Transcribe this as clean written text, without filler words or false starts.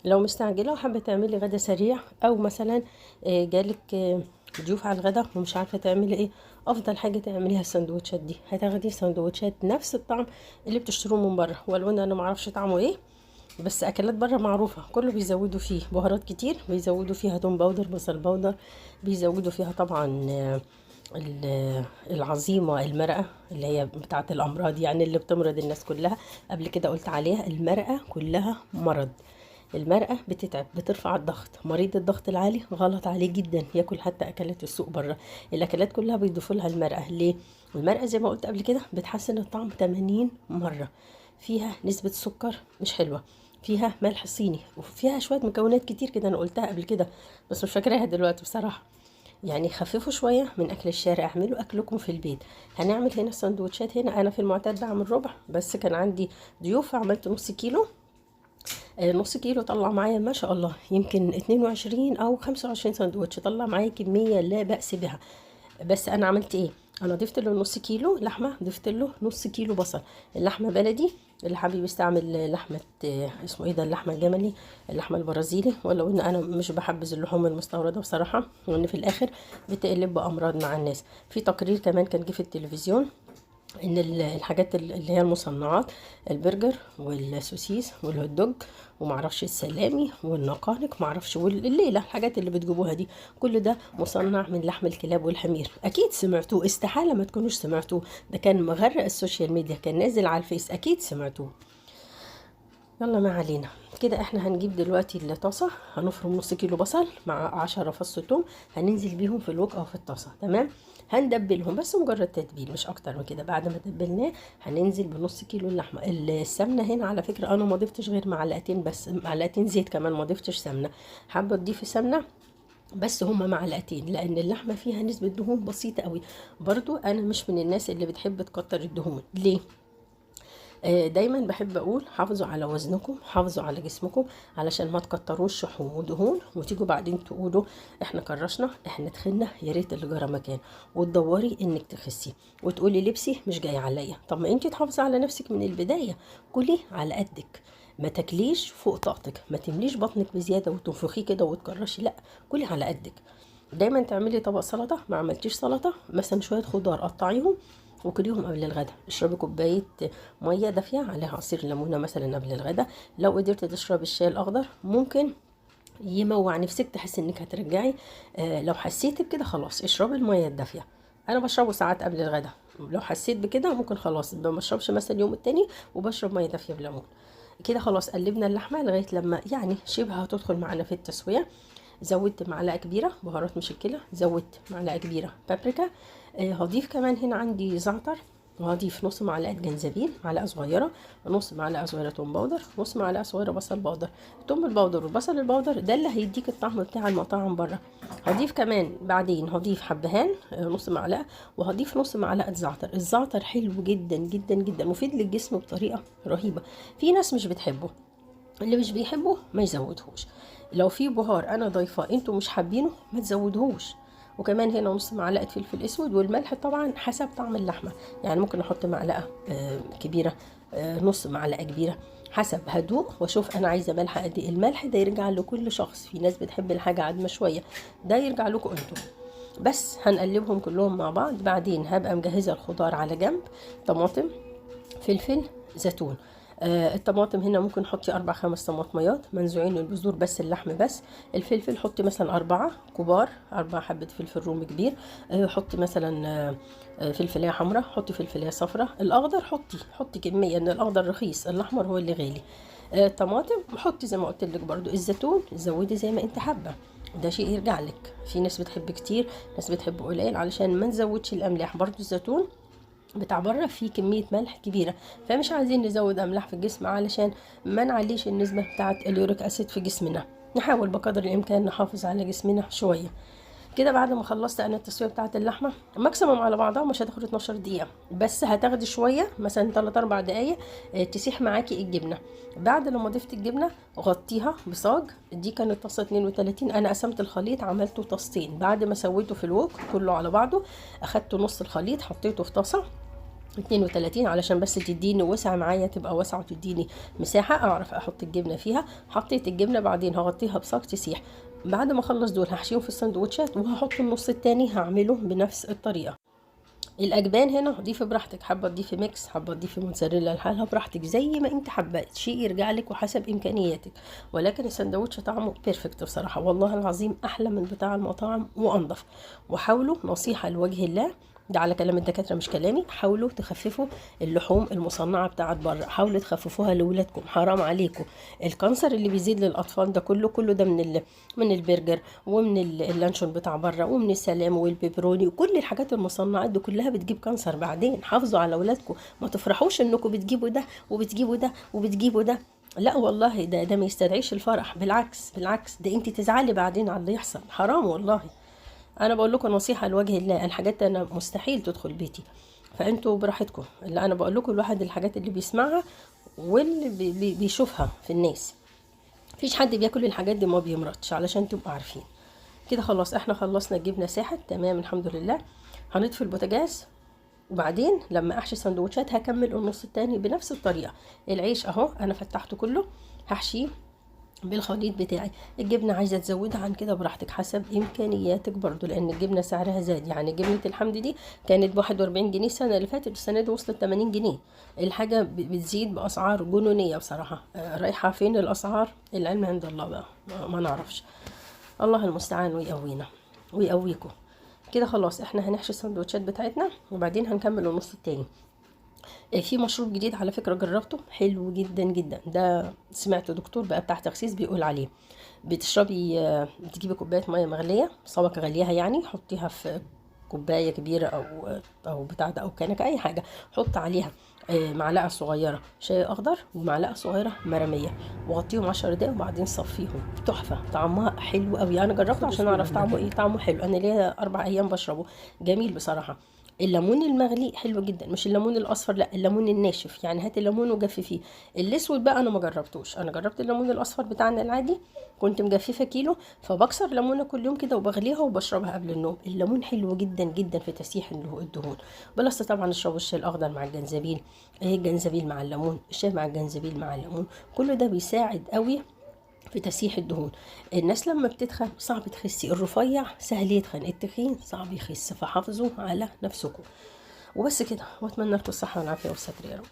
لو مستعجله وحابه تعملي غدا سريع، او مثلا جالك ضيوف على الغدا ومش عارفه تعملي ايه، افضل حاجه تعمليها السندوتشات دي. هتاخدي سندوتشات نفس الطعم اللي بتشتروه من بره، ولو ان انا معرفش طعمه ايه، بس اكلات بره معروفه كله بيزودوا فيه بهارات كتير، بيزودوا فيها توم باودر، بصل باودر، بيزودوا فيها طبعا العظيمه المرقه اللي هي بتاعه الامراض، يعني اللي بتمرض الناس كلها. قبل كده قلت عليها المرقه كلها مرض. المرقه بتتعب، بترفع الضغط. مريض الضغط العالي غلط عليه جدا ياكل حتى اكلات السوق بره. الاكلات كلها بيضيفوا لها المرقه. ليه؟ المرقه زي ما قلت قبل كده بتحسن الطعم 80 مره. فيها نسبه سكر مش حلوه، فيها ملح صيني، وفيها شويه مكونات كتير كده انا قلتها قبل كده بس مش فاكراها دلوقتي بصراحه. يعني خففوا شويه من اكل الشارع، اعملوا اكلكم في البيت. هنعمل هنا السندوتشات. هنا انا في المعتاد بعمل ربع، بس كان عندي ضيوف عملت نص كيلو. نص كيلو طلع معايا ما شاء الله يمكن 22 او 25 سندوتش، طلع معايا كميه لا بأس بها. بس انا عملت ايه؟ انا ضفت له نص كيلو لحمه، ضفت له نص كيلو بصل. اللحمه بلدي، اللي حابب يستعمل لحمه اسمه ايه ده، اللحمه الجملي، اللحمه البرازيلي. ولو ان انا مش بحبذ اللحوم المستورده بصراحه، وان في الاخر بتقلب بامراض مع الناس. في تقرير كمان كان جه في التلفزيون ان الحاجات اللي هي المصنعات، البرجر والسوسيس والهوت دوج ومعرفش السلامي والنقانق معرفش والليله، الحاجات اللي بتجيبوها دي كل ده مصنع من لحم الكلاب والحمير. اكيد سمعتوه، استحاله ما تكونوش سمعتوه، ده كان مغرق السوشيال ميديا، كان نازل على الفيس، اكيد سمعتوه. يلا ما علينا. كده احنا هنجيب دلوقتي الطاسه، هنفرم نص كيلو بصل مع 10 فص ثوم، هننزل بيهم في الوك او في الطاسه. تمام، هندبلهم بس مجرد تتبيل مش اكتر من كده. بعد ما دبلناه هننزل بنص كيلو اللحمه. السمنه هنا على فكره انا ما ضفتش غير معلقتين بس، معلقتين زيت كمان، ما ضفتش سمنه. حابه تضيفي سمنه بس هما معلقتين، لان اللحمه فيها نسبه دهون بسيطه قوي. برضو انا مش من الناس اللي بتحب تكتر الدهون. ليه؟ دايما بحب اقول حافظوا على وزنكم، حافظوا على جسمكم، علشان ما تكتروش شحوم ودهون وتيجوا بعدين تقولوا احنا كرشنا، احنا تخنا، يا ريت اللي جرى مكان، وتدوري انك تخسي وتقولي لبسي مش جاي عليا. طب ما انتي تحافظي على نفسك من البدايه، كلي على قدك، ما تاكليش فوق طاقتك، ما تمليش بطنك بزياده وتنفخيه كده وتكرشي، لا، كلي على قدك. دايما تعملي طبق سلطه، ما عملتيش سلطه مثلا شويه خضار قطعيهم وكليهم قبل الغدا. اشربي كوبايه ميه دافيه عليها عصير ليمونه مثلا قبل الغدا. لو قدرت تشرب الشاي الاخضر ممكن يموع نفسك، تحس انك هترجعي. لو حسيتي بكده خلاص اشربي الميه الدافيه. انا بشربه ساعات قبل الغدا، لو حسيت بكده ممكن خلاص ما بشربش مثلا اليوم التاني وبشرب ميه دافيه بليمون. كده خلاص قلبنا اللحمه لغايه لما يعني شبه هتدخل معانا في التسويه. زودت معلقه كبيره بهارات مشكله، زودت معلقه كبيره بابريكا. هضيف كمان هنا عندي زعتر، وهضيف نص معلقه جنزبيل، معلقه صغيره، ونص معلقه صغيره توم باودر، نص معلقه صغيره بصل باودر. التوم الباودر والبصل الباودر ده اللي هيديك الطعم بتاع المطاعم بره. هضيف كمان بعدين هضيف حبهان نص معلقه، وهضيف نص معلقه زعتر. الزعتر حلو جدا جدا جدا، مفيد للجسم بطريقه رهيبه. في ناس مش بتحبه، اللي مش بيحبه ما يزودهوش. لو في بهار انا ضايفاه انتوا مش حابينه ما تزودهوش. وكمان هنا نص معلقه فلفل اسود، والملح طبعا حسب طعم اللحمه، يعني ممكن احط معلقه كبيره، نص معلقه كبيره، حسب هدوق واشوف انا عايزه ملح قد ايه. الملح ده يرجع لكل شخص، في ناس بتحب الحاجه عدمه شويه، ده يرجع لكم انتوا. بس هنقلبهم كلهم مع بعض. بعدين هبقى مجهزه الخضار على جنب، طماطم، فلفل، زيتون. الطماطم هنا ممكن حطي 4 5 طماطميات منزوعين البذور، بس اللحم بس. الفلفل حطي مثلا 4 كبار، 4 حبة فلفل رومي كبير. حطي مثلا فلفلية حمراء، حطي فلفلية صفراء. الأخضر حطي كمية، إن الأخضر رخيص، الأحمر هو اللي غالي. الطماطم حطي زي ما قلت لك برضو. الزيتون زودي زي ما انت حابة، ده شيء يرجع لك. في ناس بتحب كتير، ناس بتحب قليل، علشان ما نزودش الأملاح. برضو الزيتون بتاع بره فيه كمية ملح كبيرة، فمش عايزين نزود أملاح في الجسم علشان ما نعليش النسبة بتاعة اليوريك أسيد في جسمنا. نحاول بقدر الإمكان نحافظ على جسمنا شوية. كده بعد ما خلصت انا التسويه بتاعه اللحمه، ماكسيموم على بعضها مش هتاخد 12 دقيقه، بس هتاخدي شويه مثلا 3 4 دقائق تسيح معاكي الجبنه. بعد لما ضفت الجبنه غطيها بصاج. دي كانت طاسه 32، انا قسمت الخليط عملته طاستين. بعد ما سويته في الوك كله على بعضه، اخدت نص الخليط حطيته في طاسه 32 علشان بس تديني وسع معايا، تبقى واسعة وتديني مساحة اعرف احط الجبنة فيها. حطيت الجبنة، بعدين هغطيها بصاج تسيح. بعد ما اخلص دول هحشيهم في السندوتشات، وهحط النص التاني هعمله بنفس الطريقة. الاجبان هنا ضيفي براحتك، حابه تضيفي ميكس، حابه تضيفي موتزاريلا لحالها براحتك زي ما انت حابه، شيء يرجع لك وحسب امكانياتك. ولكن السندوتش طعمه بيرفكت بصراحه، والله العظيم احلى من بتاع المطاعم وانضف. وحاولوا، نصيحه لوجه الله، ده على كلام الدكاتره مش كلامي، حاولوا تخففوا اللحوم المصنعه بتاعت بره، حاولوا تخففوها لاولادكم، حرام عليكم. الكانسر اللي بيزيد للاطفال ده كله ده من البرجر، ومن اللانشون بتاع بره، ومن السلام والبيبروني، وكل الحاجات المصنعات دي كلها بتجيب كانسر بعدين. حافظوا على اولادكم، ما تفرحوش انكم بتجيبوا ده وبتجيبوا ده وبتجيبوا ده. لا والله، ده ما يستدعيش الفرح، بالعكس بالعكس، ده انت تزعلي بعدين على اللي يحصل، حرام والله. انا بقول لكم نصيحه لوجه الله، الحاجات انا مستحيل تدخل بيتي، فانتوا براحتكم. اللي انا بقول لكم الواحد الحاجات اللي بيسمعها واللي بيشوفها في الناس، مفيش حد بياكل الحاجات دي ما بيمرضش، علشان تبقوا عارفين. كده خلاص احنا خلصنا، الجبنه ساحت تمام الحمد لله. هنطفي البوتاجاز، وبعدين لما احشي سندوتشات هكمل النص التاني بنفس الطريقه. العيش اهو انا فتحته كله، هحشيه بالخليط بتاعي. الجبنه عايزه تزودها عن كده براحتك حسب امكانياتك برضو، لان الجبنه سعرها زاد. يعني جبنه الحمد دي كانت ب 41 جنيه السنه اللي فاتت، السنه دي وصلت 80 جنيه. الحاجه بتزيد باسعار جنونيه بصراحه. رايحه فين الاسعار؟ العلم عند الله بقى، ما نعرفش. الله المستعان ويقوينا ويقويكم. كده خلاص احنا هنحشي السندوتشات بتاعتنا، وبعدين هنكمل النص التاني. في مشروب جديد على فكرة جربته، حلو جدا جدا. ده سمعت دكتور بقى بتاع تخسيس بيقول عليه. بتشربي، بتجيبي كوباية مية مغلية، صبك غليها يعني، حطيها في كوباية كبيرة أو بتاع ده أو كنكة أي حاجة. حط عليها معلقة صغيرة شاي أخضر ومعلقة صغيرة مرامية، وغطيهم 10 دقايق وبعدين صفيهم. تحفة، طعمها حلو أوي. أنا جربته عشان أعرف طعمه إيه. طعمه حلو، أنا ليا 4 أيام بشربه، جميل بصراحة. الليمون المغلي حلو جدا، مش الليمون الاصفر، لا الليمون الناشف. يعني هات الليمون وجففيه. الاسود بقى انا ما جربتوش، انا جربت الليمون الاصفر بتاعنا العادي، كنت مجففه كيلو، فبكسر ليمونه كل يوم كده وبغليها وبشربها قبل النوم. الليمون حلو جدا جدا في تسييح الدهون. بلس طبعا اشربوا الشاي الاخضر مع الجنزبيل، الجنزبيل مع الليمون، الشاي مع الجنزبيل مع الليمون، كل ده بيساعد قوي في تسييح الدهون. الناس لما بتتخن صعب تخسي، الرفيع سهل يتخن، التخين صعب يخس، فحافظوا على نفسكم. وبس كده، واتمنى لكم الصحه والعافيه والستر يا رب.